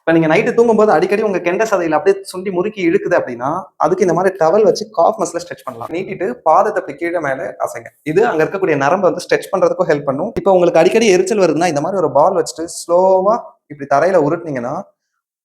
இப்ப நீங்க நைட்டு தூங்கும்போது அடிக்கடி உங்க கெண்ட சதையில அப்படியே சுண்டி முறுக்கி இழுக்குது அப்படின்னா, அதுக்கு இந்த மாரி டவல் வச்சு காஃப் மசில ஸ்ட்ரெச் பண்ணலாம். நீட்டிட்டு பாதத்த அப்படி கீழ மேல அசைங்க. இது அங்க இருக்கக்கூடிய நரம்ப வந்து ஸ்ட்ரெச் பண்றதுக்கும் ஹெல்ப் பண்ணும். இப்ப உங்களுக்கு அடிக்கடி எரிச்சல் வருதுன்னா, இந்த மாரி ஒரு பால் வச்சுட்டு ஸ்லோவா இப்படி தரையில உருட்டுனீங்கன்னா,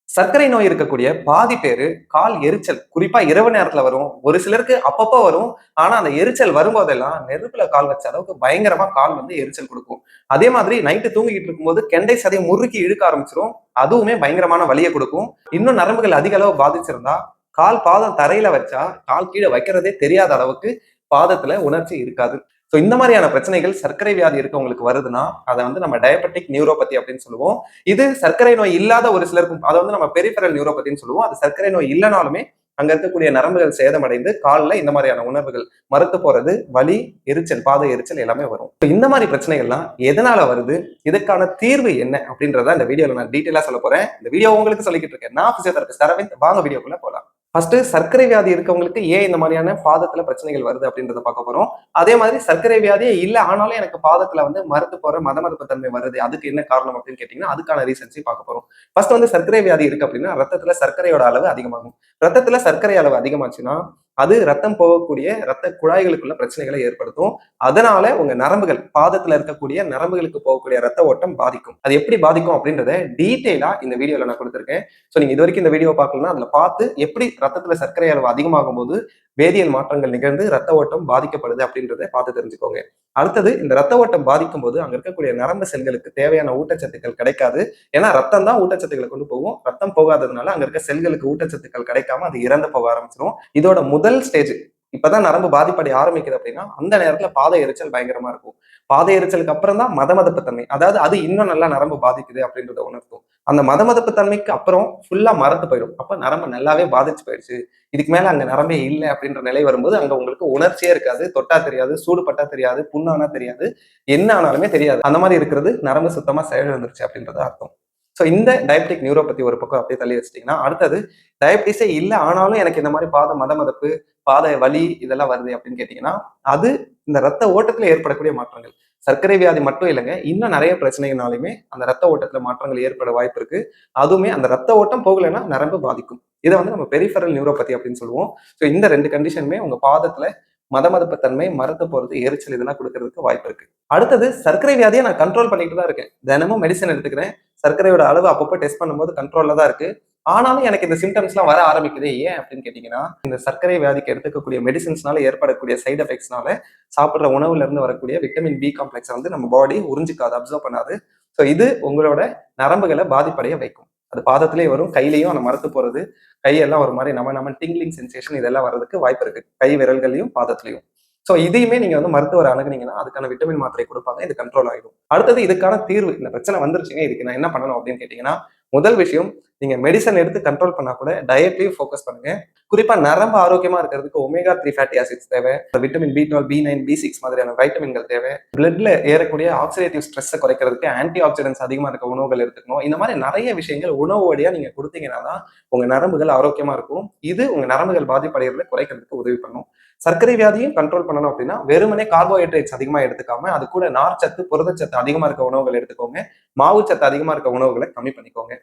சர்க்கரை நோய் இருக்கக்கூடிய பாதி பேரு கால் எரிச்சல் குறிப்பா இரவு நேரத்துல வரும். ஒரு சிலருக்கு அப்பப்போ வரும். ஆனா அந்த எரிச்சல் வரும்போதெல்லாம் நெருப்புல கால் வச்ச அளவுக்கு பயங்கரமா கால் வந்து எரிச்சல் கொடுக்கும். அதே மாதிரி நைட்டு தூங்கிட்டு இருக்கும்போது கெண்டை சதையை முறுக்கி இழுக்க ஆரம்பிச்சிரும். அதுவுமே பயங்கரமான வலியை கொடுக்கும். இன்னும் நரம்புகள் அதிக அளவு பாதிச்சிருந்தா கால் பாதம் தரையில வச்சா கால் கீழே வைக்கிறதே தெரியாத அளவுக்கு பாதத்துல உணர்ச்சி இருக்காது. ஸோ இந்த மாதிரியான பிரச்சனைகள் சர்க்கரை வியாதி இருக்கவங்களுக்கு வருதுன்னா அதை வந்து நம்ம டயபெட்டிக் நியூரோபதி அப்படின்னு சொல்லுவோம். இது சர்க்கரை நோய் இல்லாத ஒரு சிலருக்கும் அதை வந்து நம்ம பெரிஃபரல் நியூரோபதின்னு சொல்லுவோம். அது சர்க்கரை நோய் இல்லைனாலுமே அங்க இருக்கக்கூடிய நரம்புகள் சேதமடைந்து காலில் இந்த மாதிரியான உணர்வுகள் மறுத்து போறது, வலி, எரிச்சல், பாத எரிச்சல் எல்லாமே வரும். இந்த மாதிரி பிரச்சனைகள்லாம் எதனால வருது, இதுக்கான தீர்வு என்ன அப்படின்றத இந்த வீடியோல நான் டீட்டெயிலா சொல்ல போறேன். இந்த வீடியோ உங்களுக்கு சொல்லிக்கிட்டு இருக்கேன். நான் பிசியோதெரபிஸ்ட் அரவிந்த். வாங்க வீடியோக்குள்ள போலாம். ஃபர்ஸ்ட் சர்க்கரை வியாதி இருக்கவங்களுக்கு ஏன் இந்த மாதிரியான பாதத்துல பிரச்சனைகள் வருது அப்படின்றத பார்க்க போறோம். அதே மாதிரி சர்க்கரை வியாதியே இல்ல ஆனாலும் எனக்கு பாதத்துல வந்து மறுத்து போற மதமதப்பு தன்மை வருது, அதுக்கு என்ன காரணம் அப்படின்னு கேட்டீங்கன்னா அதுக்கான ரீசன்ஸையும் பார்க்க போறோம். ஃபர்ஸ்ட் வந்து சர்க்கரை வியாதி இருக்கு அப்படின்னா ரத்தத்துல சர்க்கரையோட அளவு அதிகமாகும். ரத்தத்துல சர்க்கரை அளவு அதிகமாச்சுன்னா அது ரத்தம் போகக்கூடிய ரத்த குழாய்களுக்குள்ள பிரச்சனைகளை ஏற்படுத்தும். அதனால உங்க நரம்புகள் பாதத்துல இருக்கக்கூடிய நரம்புகளுக்கு போகக்கூடிய ரத்த ஓட்டம் பாதிக்கும். அது எப்படி பாதிக்கும் அப்படின்றத டீட்டெயிலா இந்த வீடியோல நான் கொடுத்திருக்கேன். ஸோ நீங்க இது வரைக்கும் இந்த வீடியோ பார்க்கலன்னா அதுல பார்த்து எப்படி ரத்தத்துல சர்க்கரை அளவு அதிகமாகும் போது வேதியியல் மாற்றங்கள் நிகழ்ந்து ரத்த ஓட்டம் பாதிக்கப்படுது அப்படின்றத பார்த்து தெரிஞ்சுக்கோங்க. அடுத்தது இந்த ரத்த ஓட்டம் பாதிக்கும் போது அங்க இருக்கக்கூடிய நரம்பு செல்களுக்கு தேவையான ஊட்டச்சத்துக்கள் கிடைக்காது. ஏன்னா ரத்தம் தான் ஊட்டச்சத்துக்களை கொண்டு போகும். ரத்தம் போகாததுனால அங்க இருக்க செல்களுக்கு ஊட்டச்சத்துக்கள் கிடைக்காம அது இறந்து போக ஆரம்பிச்சிடும். இதோட முதல் ஸ்டேஜ் இப்பதான் நரம்பு பாதிப்படைய ஆரம்பிக்குது அப்படின்னா அந்த நேரத்துல பாத எரிச்சல் பயங்கரமா இருக்கும். பாத எரிச்சலுக்கு அப்புறம் தான் மதமதப்பு தன்மை, அதாவது அது இன்னும் நல்லா நரம்பு பாதிக்குது அப்படின்றத உணர்த்தும். அந்த மதமதப்பு தன்மைக்கு அப்புறம் ஃபுல்லா மறந்து போயிடும். அப்ப நரம்பு நல்லாவே பாதிச்சு போயிடுச்சு, இதுக்கு மேல அங்க நரம்பே இல்லை அப்படின்ற நிலை வரும்போது அங்க உங்களுக்கு உணர்ச்சியே இருக்காது. தொட்டா தெரியாது, சூடு பட்டா தெரியாது, புண்ணானா தெரியாது, என்ன ஆனாலுமே தெரியாது. அந்த மாதிரி இருக்கிறது நரம்பு சுத்தமா செயலிழந்துருச்சு அப்படின்றது அர்த்தம். ஸோ இந்த டயபெட்டிக் நியூரோபதி ஒரு பக்கம் அப்படியே தள்ளி வச்சிட்டீங்கன்னா அடுத்தது டயபிட்டிஸே இல்லை ஆனாலும் எனக்கு இந்த மாதிரி பாத மதமதப்பு, பாத வலி இதெல்லாம் வருது அப்படின்னு கேட்டீங்கன்னா அது இந்த ரத்த ஓட்டத்துல ஏற்படக்கூடிய மாற்றங்கள். சர்க்கரை வியாதி மட்டும் இல்லைங்க, இன்னும் நிறைய பிரச்சனைகளாலுமே அந்த ரத்த ஓட்டத்துல மாற்றங்கள் ஏற்பட வாய்ப்பு இருக்கு. அதுவுமே அந்த ரத்த ஓட்டம் போகலைன்னா நரம்பு பாதிக்கும். இதை வந்து நம்ம பெரிஃபரல் நியூரோபதி அப்படின்னு சொல்லுவோம். ஸோ இந்த ரெண்டு கண்டிஷனுமே உங்க பாதத்துல மதமதப்பு தன்மை, மரத்து போறது, எரிச்சல் இதெல்லாம் கொடுக்கறதுக்கு வாய்ப்பு இருக்கு. அடுத்தது சர்க்கரை வியாதியை நான் கண்ட்ரோல் பண்ணிட்டு தான் இருக்கேன். தினமும் மெடிசன் எடுத்துக்கிறேன். சர்க்கரையோட அளவு அப்பப்போ டெஸ்ட் பண்ணும்போது கண்ட்ரோல்ல தான் இருக்கு. ஆனாலும் எனக்கு இந்த சிம்டம்ஸ் எல்லாம் வர ஆரம்பிக்குது. ஏன் அப்படின்னு கேட்டீங்கன்னா இந்த சர்க்கரை வியாதிக்கு எடுத்துக்கக்கூடிய மெடிசின்ஸ்னால ஏற்படக்கூடிய சைடு எஃபெக்ட்ஸ்னால சாப்பிடுற உணவுல இருந்து வரக்கூடிய விட்டமின் பி காம்ப்ளெக்ஸ் வந்து நம்ம பாடி உறிஞ்சிக்காது, அப்சர்வ் பண்ணாது. ஸோ இது உங்களோட நரம்புகளை பாதிப்படைய வைக்கும். அது பாதத்திலேயே வரும், கையிலையும் அந்த மரத்து போறது, கையெல்லாம் ஒரு மாதிரி நம்ம டிங்லிங் சென்சேஷன் இதெல்லாம் வர்றதுக்கு வாய்ப்பு இருக்கு, கை விரல்களையும் பாதத்திலையும். ஸோ இதையுமே நீங்க வந்து மருத்துவர் அணுகுனீங்கன்னா அதுக்கான விட்டமின் மாத்திரை கொடுப்பாங்க, இது கண்ட்ரோல் ஆகிடும். அடுத்தது இதுக்கான தீர்வு, இந்த பிரச்சனை வந்துருச்சுங்க, இதுக்கு நான் என்ன பண்ணணும் அப்படின்னு கேட்டீங்கன்னா முதல் விஷயம், நீங்க மெடிசன் எடுத்து கண்ட்ரோல் பண்ணா கூட டயட்லயும் ஃபோக்கஸ் பண்ணுங்க. குறிப்பா நரம்பு ஆரோக்கியமா இருக்கிறதுக்கு ஒமேகா 3 ஃபேட்டி ஆசிட்ஸ் தேவை, விட்டமின் பி12, பி9, பி6 மாதிரியான வைட்டமின்கள் தேவை. பிளட்ல ஏறக்கூடிய ஆக்சிடேட்டிவ் ஸ்ட்ரெஸ்ஸை குறைக்கிறதுக்கு ஆன்டி ஆக்சிடென்ட்ஸ் அதிகமா இருக்க உணவுகள் எடுத்துக்கணும். இந்த மாதிரி நிறைய விஷயங்கள் உணவு வழியா நீங்க கொடுத்தீங்கன்னா தான் உங்க நரம்புகள் ஆரோக்கியமா இருக்கும். இது உங்க நரம்புகள் பாதிப்படைகிறத குறைக்கிறதுக்கு உதவி பண்ணும். சர்க்கரை வியாதியும் கண்ட்ரோல் பண்ணணும் அப்படின்னா வெறுமனே கார்போஹைட்ரேட்ஸ் அதிகமா எடுத்துக்காம அது கூட நார்ச்சத்து, புரதச்சத்து அதிகமா இருக்க உணவுகள் எடுத்துக்கோங்க. மாவுச்சத்து அதிகமா இருக்க உணவுகளை கம்மி பண்ணிக்கோங்க.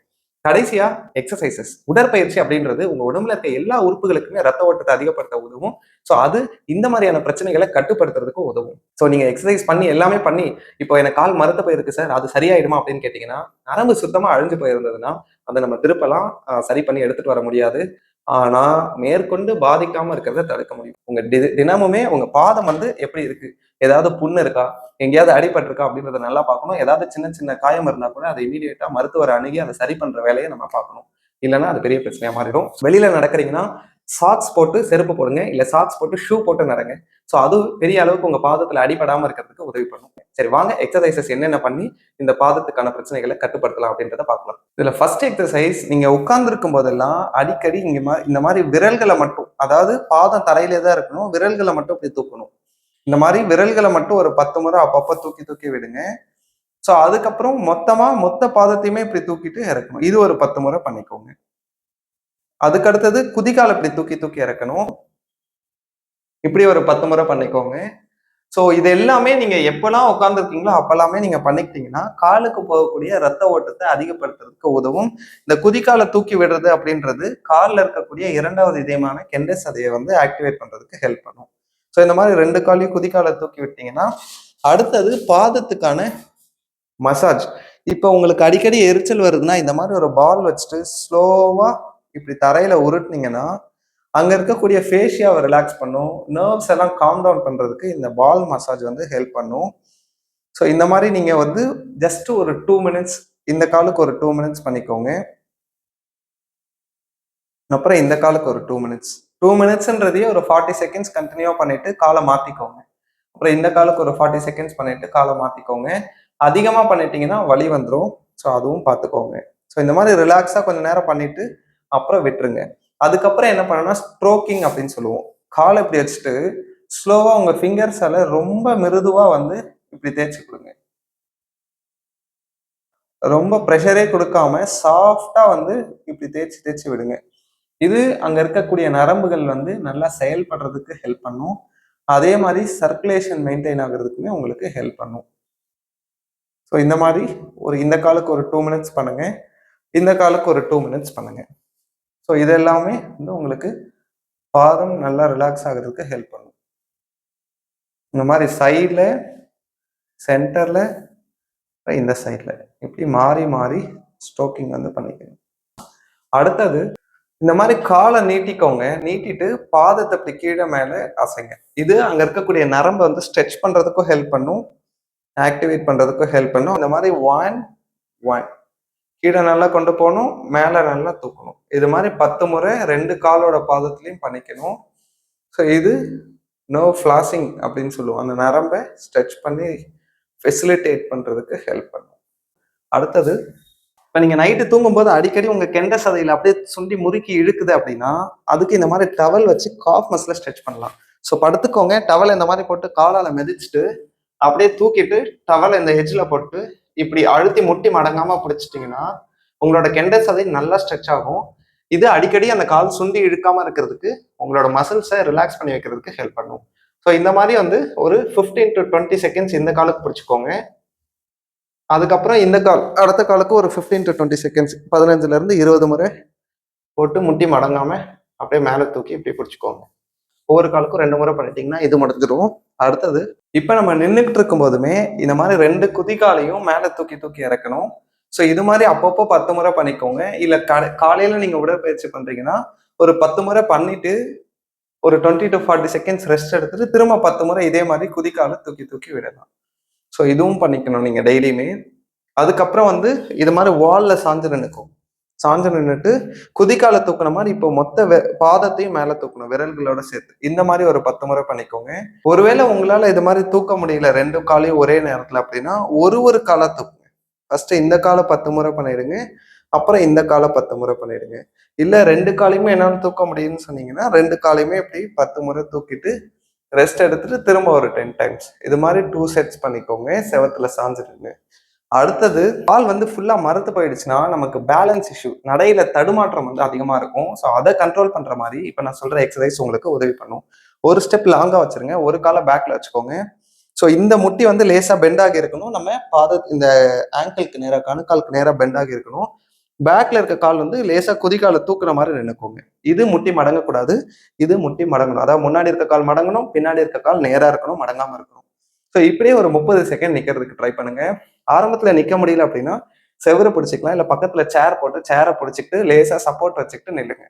கடைசியா எக்ஸசைசஸ், உடற்பயிற்சி அப்படின்றது உங்க உடம்புல இருக்க எல்லா உறுப்புகளுக்குமே ரத்த ஓட்டத்தை அதிகப்படுத்த உதவும். ஸோ அது இந்த மாதிரியான பிரச்சனைகளை கட்டுப்படுத்துறதுக்கும் உதவும். ஸோ நீங்க எக்ஸசைஸ் பண்ணி எல்லாமே பண்ணி இப்போ எனக்கு கால் மரத்து போயிருக்கு சார், அது சரியாயிடுமா அப்படின்னு கேட்டீங்கன்னா நரம்பு சுத்தமா அழிஞ்சு போயிருந்ததுன்னா அதை நம்ம திருப்பலாம் சரி பண்ணி எடுத்துட்டு வர முடியாது. ஆனா மேற்கொண்டு பாதிக்காம இருக்கிறத தடுக்க முடியும். உங்க தினமுமே உங்க பாதம் வந்து எப்படி இருக்கு, ஏதாவது புண்ணு இருக்கா, எங்கேயாவது அடிபட்டிருக்கா அப்படின்றத நல்லா பார்க்கணும். ஏதாவது சின்ன சின்ன காயம் இருந்தா கூட அதை இமீடியட்டா மருத்துவரை அணுகி அதை சரி பண்ற வேலையை நம்ம பார்க்கணும். இல்லைன்னா அது பெரிய பிரச்சனையா மாறிடும். வெளியில நடக்கிறீங்கன்னா சாக்ஸ் போட்டு செருப்பு போடுங்க, இல்ல சாக்ஸ் போட்டு ஷூ போட்டு நடங்க. ஸோ அது பெரிய அளவுக்கு உங்க பாதத்துல அடிபடாம இருக்கிறதுக்கு உதவி பண்ணும். சரி வாங்க எக்ஸசைசஸ் என்னென்ன பண்ணி இந்த பாதத்துக்கான பிரச்சனைகளை கட்டுப்படுத்தலாம் அப்படின்றத பார்க்கலாம். இதுல ஃபர்ஸ்ட் எக்ஸசைஸ், நீங்க உட்கார்ந்து இருக்கும் போதெல்லாம் அடிக்கடி இந்த மாதிரி விரல்களை மட்டும், அதாவது பாதம் தரையிலே தான் இருக்கணும், விரல்களை மட்டும் இப்படி தூக்கணும். இந்த மாதிரி விரல்களை மட்டும் ஒரு 10 முறை அப்பப்ப தூக்கி தூக்கி விடுங்க. ஸோ அதுக்கப்புறம் மொத்த பாதத்தையுமே இப்படி தூக்கிட்டு இறக்கணும். இது ஒரு 10 முறை பண்ணிக்கோங்க. அதுக்கு அடுத்தது குதிகால் இப்படி தூக்கி தூக்கி இறக்கணும். இப்படி ஒரு 10 முறை பண்ணிக்கோங்க. ஸோ இது எல்லாமே நீங்க எப்பெல்லாம் உட்காந்துருக்கீங்களோ அப்பெல்லாமே நீங்க பண்ணிக்கிட்டீங்கன்னா காலுக்கு போகக்கூடிய ரத்த ஓட்டத்தை அதிகப்படுத்துறதுக்கு உதவும். இந்த குதிக்காலை தூக்கி விடுறது அப்படின்றது காலில் இருக்கக்கூடிய இரண்டாவது இதயமான கெண்டை சதையை வந்து ஆக்டிவேட் பண்றதுக்கு ஹெல்ப் பண்ணும். ஸோ இந்த மாதிரி 2 காலையும் குதிக்காலை தூக்கி விட்டீங்கன்னா அடுத்தது பாதத்துக்கான மசாஜ். இப்போ உங்களுக்கு அடிக்கடி எரிச்சல் வருதுன்னா இந்த மாதிரி ஒரு பால் வச்சுட்டு ஸ்லோவா இப்படி தரையில உருட்டுனீங்கன்னா அங்க இருக்கக்கூடிய ஃபேஷியாவை ரிலாக்ஸ் பண்ணும். நர்வ்ஸ் எல்லாம் காம் டவுன் பண்றதுக்கு இந்த பால் மசாஜ் வந்து ஹெல்ப் பண்ணும். ஸோ இந்த மாதிரி நீங்க வந்து ஜஸ்ட் ஒரு 2 மினிட்ஸ் இந்த காலுக்கு ஒரு 2 மினிட்ஸ் பண்ணிக்கோங்க. அப்புறம் இந்த காலுக்கு ஒரு 2 மினிட்ஸ். 2 மினிட்ஸ்ன்றதையே ஒரு 40 செகண்ட்ஸ் கண்டினியூவா பண்ணிட்டு காலை மாத்திக்கோங்க. அப்புறம் இந்த காலுக்கு ஒரு 40 செகண்ட்ஸ் பண்ணிட்டு காலை மாத்திக்கோங்க. அதிகமா பண்ணிட்டீங்கன்னா வலி வந்துடும். ஸோ அதுவும் பார்த்துக்கோங்க. ஸோ இந்த மாதிரி ரிலாக்ஸா கொஞ்ச நேரம் பண்ணிட்டு அப்புறம் விட்டுருங்க. அதுக்கப்புறம் என்ன பண்ணணும்னா ஸ்ட்ரோக்கிங் அப்படின்னு சொல்லுவோம். காலை இப்படி வச்சுட்டு ஸ்லோவா உங்க ஃபிங்கர்ஸால ரொம்ப மிருதுவா வந்து இப்படி தேய்ச்சி கொடுங்க. ரொம்ப ப்ரெஷரே கொடுக்காம சாஃப்டா வந்து இப்படி தேய்ச்சி தேய்ச்சி விடுங்க. இது அங்க இருக்கக்கூடிய நரம்புகள் வந்து நல்லா செயல்படுறதுக்கு ஹெல்ப் பண்ணும். அதே மாதிரி சர்க்குலேஷன் மெயின்டைன் ஆகுறதுக்குமே உங்களுக்கு ஹெல்ப் பண்ணும். ஸோ இந்த மாதிரி இந்த காலுக்கு ஒரு 2 மினிட்ஸ் பண்ணுங்க. இந்த காலுக்கு ஒரு 2 மினிட்ஸ் பண்ணுங்க. ஸோ இது எல்லாமே வந்து உங்களுக்கு பாதம் நல்லா ரிலாக்ஸ் ஆகுறதுக்கு ஹெல்ப் பண்ணும். இந்த மாதிரி சைடில், சென்டர்ல, இந்த சைட்ல இப்படி மாறி மாறி ஸ்ட்ரோக்கிங் வந்து பண்ணிக்கணும். அடுத்தது இந்த மாதிரி காலை நீட்டிக்கோங்க. நீட்டிட்டு பாதத்தை இப்படி கீழே மேல அசைங்க. இது அங்க இருக்கக்கூடிய நரம்பை வந்து ஸ்ட்ரெச் பண்றதுக்கும் ஹெல்ப் பண்ணும், ஆக்டிவேட் பண்றதுக்கும் ஹெல்ப் பண்ணும். இந்த மாதிரி 1 1 கீழே நல்லா கொண்டு போகணும், மேல நல்லா தூக்கணும். இது மாதிரி 10 முறை 2 காலோட பாதத்திலையும் பண்ணிக்கணும். ஸோ இது நர்வ் ஃபிளாசிங் அப்படின்னு சொல்லுவோம். அந்த நரம்பை ஸ்ட்ரெச் பண்ணி ஃபெசிலிட்டேட் பண்றதுக்கு ஹெல்ப் பண்ணும். அடுத்தது இப்போ நீங்க நைட்டு தூங்கும்போது அடிக்கடி உங்க கெண்டை சதையில அப்படியே சுண்டி முறுக்கி இழுக்குது அப்படின்னா அதுக்கு இந்த மாதிரி டவல் வச்சு காஃப் மசில ஸ்ட்ரெச் பண்ணலாம். ஸோ படுத்துக்கோங்க, டவல் இந்த மாதிரி போட்டு காலால மிதிச்சுட்டு அப்படியே தூக்கிட்டு டவல் இந்த எஜ்ஜில் போட்டு இப்படி அழுத்தி முட்டி மடங்காம பிடிச்சிட்டிங்கன்னா உங்களோட கெண்டை சதை நல்லா ஸ்ட்ரெச் ஆகும். இது அடிக்கடி அந்த கால் சுண்டி இழுக்காம இருக்கிறதுக்கு உங்களோட மசில்ஸை ரிலாக்ஸ் பண்ணி வைக்கிறதுக்கு ஹெல்ப் பண்ணும். ஸோ இந்த மாதிரி வந்து ஒரு 15 to 20 செகண்ட்ஸ் இந்த காலுக்கு பிடிச்சிக்கோங்க. அதுக்கப்புறம் இந்த கால் அடுத்த காலுக்கு ஒரு 15 to 20 செகண்ட்ஸ் 15ல இருந்து 20 முறை போட்டு முட்டி மடங்காம அப்படியே மேலே தூக்கி இப்படி பிடிச்சிக்கோங்க. ஒவ்வொரு காலுக்கும் 2 முறை பண்ணிட்டீங்கன்னா இது முடிஞ்சிடும். அடுத்தது இப்ப நம்ம நின்றுட்டு இருக்கும் போதுமே இந்த மாதிரி 2 குதிகாலையும் மேலே தூக்கி தூக்கி இறக்கணும். ஸோ இது மாதிரி அப்பப்போ 10 முறை பண்ணிக்கோங்க. இல்ல காலையில நீங்க உடற்பயிற்சி பண்றீங்கன்னா ஒரு 10 முறை பண்ணிட்டு ஒரு 20 to 40 செகண்ட்ஸ் ரெஸ்ட் எடுத்துட்டு திரும்ப 10 முறை இதே மாதிரி குதிக்கால தூக்கி தூக்கி விடலாம். ஸோ இதுவும் பண்ணிக்கணும் நீங்க டெய்லியுமே. அதுக்கப்புறம் வந்து இது மாதிரி வால்ல சாஞ்சு நின்னுக்கும். சாஞ்சு நின்றுட்டு குதிக்கால தூக்குன மாதிரி இப்போ மொத்த பாதத்தையும் மேல தூக்கணும் விரல்களோட சேர்த்து. இந்த மாதிரி ஒரு 10 முறை பண்ணிக்கோங்க. ஒருவேளை உங்களால இது மாதிரி தூக்க முடியல 2 காலையும் ஒரே நேரத்துல அப்படின்னா ஒரு காலை தூக்குங்க. ஃபர்ஸ்ட் இந்த காலை 10 முறை பண்ணிடுங்க, அப்புறம் இந்த காலை 10 முறை பண்ணிடுங்க. இல்ல 2 காலையுமே என்னால தூக்க முடியும்னு சொன்னீங்கன்னா 2 காலையுமே இப்படி 10 முறை தூக்கிட்டு ரெஸ்ட் எடுத்துட்டு திரும்ப ஒரு 10 டைம்ஸ் இது மாதிரி 2 செட்ஸ் பண்ணிக்கோங்க. செவத்துல சாஞ்சிருங்க. அடுத்தது கால் வந்து ஃபுல்லா மரத்து போயிடுச்சுன்னா நமக்கு பேலன்ஸ் இஷ்யூ, நடையில தடுமாற்றம் வந்து அதிகமா இருக்கும். ஸோ அதை கண்ட்ரோல் பண்ற மாதிரி இப்ப நான் சொல்ற எக்ஸசைஸ் உங்களுக்கு உதவி பண்ணும். ஒரு ஸ்டெப் லாங்கா வச்சிருங்க, ஒரு காலை பேக்ல வச்சுக்கோங்க. ஸோ இந்த முட்டி வந்து லேசா பெண்ட் ஆகி இருக்கணும். நம்ம இந்த ஆங்கிளுக்கு நேரா கணுக்காலுக்கு நேரா பெண்ட் ஆகி இருக்கணும். பேக்ல இருக்க கால் வந்து லேசா குதிக்கால தூக்குற மாதிரி நினைக்கோங்க. இது முட்டி மடங்கக்கூடாது, இது முட்டி மடங்கணும். அதாவது முன்னாடி இருக்க கால் மடங்கணும், பின்னாடி இருக்க கால் நேரா இருக்கணும், மடங்காம இருக்கணும். ஸோ இப்படியே ஒரு 30 செகண்ட் நிக்கிறதுக்கு ட்ரை பண்ணுங்க. ஆரம்பத்துல நிக்க முடியல அப்படின்னா செவரு பிடிச்சிக்கலாம், இல்ல பக்கத்துல சேர் போட்டு சேரை பிடிச்சிக்கிட்டு லேசா சப்போர்ட் வச்சுக்கிட்டு நில்லுங்க.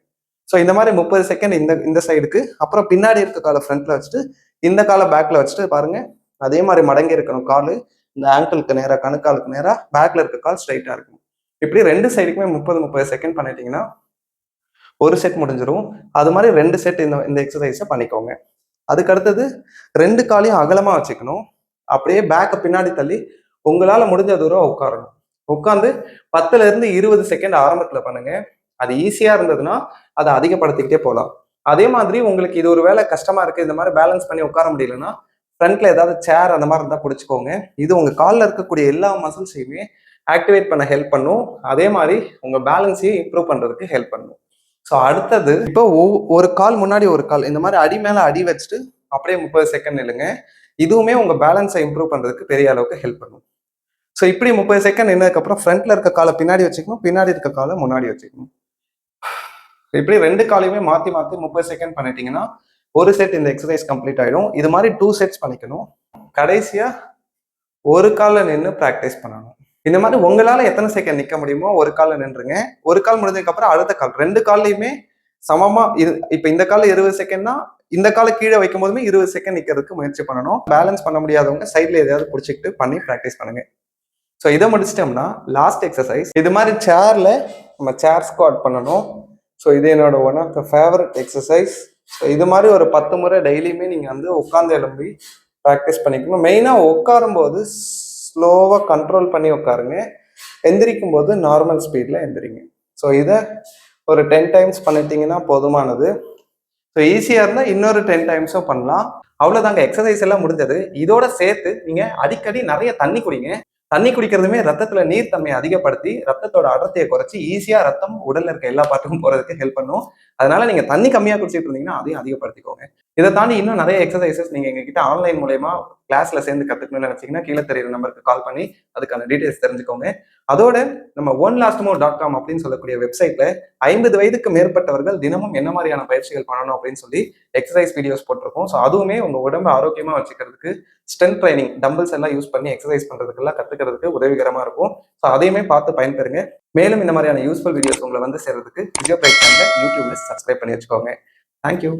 ஸோ இந்த மாதிரி 30 செகண்ட் இந்த சைடுக்கு, அப்புறம் பின்னாடி இருக்க காலை ஃப்ரண்ட்ல வச்சுட்டு இந்த காலை பேக்ல வச்சுட்டு பாருங்க. அதே மாதிரி மடங்கி இருக்கணும் காலு, இந்த ஆங்கிளுக்கு நேரா கணுக்காலுக்கு நேரா, பேக்ல இருக்க கால் ஸ்ட்ரைட்டா இருக்கணும். இப்படி 2 சைடுக்குமே 30 செகண்ட் பண்ணிட்டீங்கன்னா ஒரு செட் முடிஞ்சிடும். அது மாதிரி 2 செட் இந்த எக்ஸசைஸை பண்ணிக்கோங்க. அதுக்கு அடுத்தது 2 காலையும் அகலமா வச்சுக்கணும். அப்படியே பேக்கை பின்னாடி தள்ளி உங்களால முடிஞ்ச தூரம் உட்காரணும். உட்காந்து 10ல இருந்து 20 செகண்ட் ஆரம்பத்துல பண்ணுங்க. அது ஈஸியா இருந்ததுன்னா அதை அதிகப்படுத்திக்கிட்டே போகலாம். அதே மாதிரி உங்களுக்கு இது ஒரு வேலை கஷ்டமா இருக்கு, இந்த மாதிரி பேலன்ஸ் பண்ணி உட்கார முடியலன்னா ஃப்ரண்ட்ல ஏதாவது சேர் அந்த மாதிரி இருந்தா பிடிச்சிக்கோங்க. இது உங்க காலில் இருக்கக்கூடிய எல்லா மசில்ஸையுமே ஆக்டிவேட் பண்ண ஹெல்ப் பண்ணும். அதே மாதிரி உங்க பேலன்ஸையும் இம்ப்ரூவ் பண்றதுக்கு ஹெல்ப் பண்ணும். ஸோ அடுத்தது இப்போ ஒரு கால் முன்னாடி ஒரு கால் இந்த மாதிரி அடி மேல அடி வச்சுட்டு அப்படியே 30 செகண்ட் நில்லுங்க. இதுவுமே உங்க பேலன்ஸை இம்ப்ரூவ் பண்றதுக்கு பெரிய அளவுக்கு ஹெல்ப் பண்ணும். ஸோ இப்படி 30 செகண்ட் நின்னதுக்கப்புறம் ஃப்ரண்ட்ல இருக்க காலை பின்னாடி வச்சுக்கணும், பின்னாடி இருக்க காலை முன்னாடி வச்சுக்கணும். இப்படி 2 காலையுமே மாத்தி மாத்தி 30 செகண்ட் பண்ணிட்டீங்கன்னா ஒரு செட் இந்த எக்ஸசைஸ் கம்ப்ளீட் ஆயிடும். இது மாதிரி 2 செட்ஸ் பண்ணிக்கணும். கடைசியா ஒரு கால்ல நின்று ப்ராக்டிஸ் பண்ணணும். இந்த மாதிரி உங்களால எத்தனை செகண்ட் நிக்க முடியுமோ ஒரு கால்ல நின்றுங்க. ஒரு கால் முடிஞ்சதுக்கு அப்புறம் அடுத்த கால் 2 கால்லையுமே சமமா இப்ப இந்த கால 20 செகண்ட்னா இந்த கால கீழே வைக்கும் போதுமே 20 செகண்ட் நிக்கிறதுக்கு முயற்சி பண்ணணும். பேலன்ஸ் பண்ண முடியாதவங்க சைட்ல எதையாவது பிடிச்சிக்கிட்டு பண்ணி ப்ராக்டிஸ் பண்ணுங்க. ஸோ இதை முடிச்சிட்டோம்னா லாஸ்ட் எக்ஸசைஸ் இது மாதிரி சேர்ல நம்ம சேர் ஸ்குவாட் பண்ணணும். ஸோ இது என்னோட one of the favourite exercise. So இது மாதிரி ஒரு 10 முறை டெய்லியுமே நீங்கள் வந்து உட்காந்து எழும்பி ப்ராக்டிஸ் பண்ணிக்கணும். மெயினாக உட்காரும் போது ஸ்லோவாக கண்ட்ரோல் பண்ணி உட்காருங்க. எந்திரிக்கும் போது நார்மல் ஸ்பீடில் எந்திரிங்க. ஸோ இதை ஒரு 10 டைம்ஸ் பண்ணிட்டீங்கன்னா போதுமானது. ஸோ ஈஸியாக இருந்தால் இன்னொரு 10 டைம்ஸும் பண்ணலாம். அவ்வளோதாங்க, எக்ஸசைஸ் எல்லாம் முடிஞ்சது. இதோட சேர்த்து நீங்கள் அடிக்கடி நிறைய தண்ணி குடிங்க. தண்ணி குடிக்கிறதுமே ரத்தத்துல நீர் தன்மையை அதிகப்படுத்தி ரத்தத்தோட அடர்த்தியை குறைச்சி ஈஸியா ரத்தம் உடல்ல இருக்க எல்லா பாட்டுக்கும் போறதுக்கு ஹெல்ப் பண்ணும். அதனால நீங்க தண்ணி கம்மியா குடிச்சிட்டு இருந்தீங்கன்னா அதையும் அதிகப்படுத்திக்கோங்க. இதை தாண்டி இன்னும் நிறைய எக்ஸசைசஸ் நீங்க எங்ககிட்ட ஆன்லைன் மூலயமா கிளாஸ்ல சேர்ந்து கத்துக்கணும்னு நினைச்சீங்கன்னா கீழே தெரியுற நம்பருக்கு கால் பண்ணி அதுக்கான டீடைல்ஸ் தெரிஞ்சுக்கோங்க. அதோட நம்ம onelastmore.com அப்படின்னு சொல்லக்கூடிய வெப்சைட்ல 50 வயதுக்கு மேற்பட்டவர்கள் தினமும் என்ன மாதிரியான பயிற்சிகள் பண்ணணும் அப்படின்னு சொல்லி எக்ஸசைஸ் வீடியோஸ் போட்டிருக்கோம். ஸோ அதுவுமே உங்க உடம்பை ஆரோக்கியமா வச்சுக்கிறதுக்கு ஸ்ட்ரென்த் ட்ரைனிங் டம்பிள்ஸ் எல்லாம் யூஸ் பண்ணி எக்ஸசைஸ் பண்றதுக்கெல்லாம் கத்துக்கிறதுக்கு உதவிகரமா இருக்கும். ஸோ அதையுமே பார்த்து பயன்பெறுங்க. மேலும் இந்த மாதிரியான யூஸ்ஃபுல் வீடியோஸ் உங்களை வந்து சேர்றதுக்கு பிசியோபிரைட் சேனலை யூடியூப்ல சப்ஸ்கிரைப் பண்ணி வச்சுக்கோங்க. தேங்க்யூ.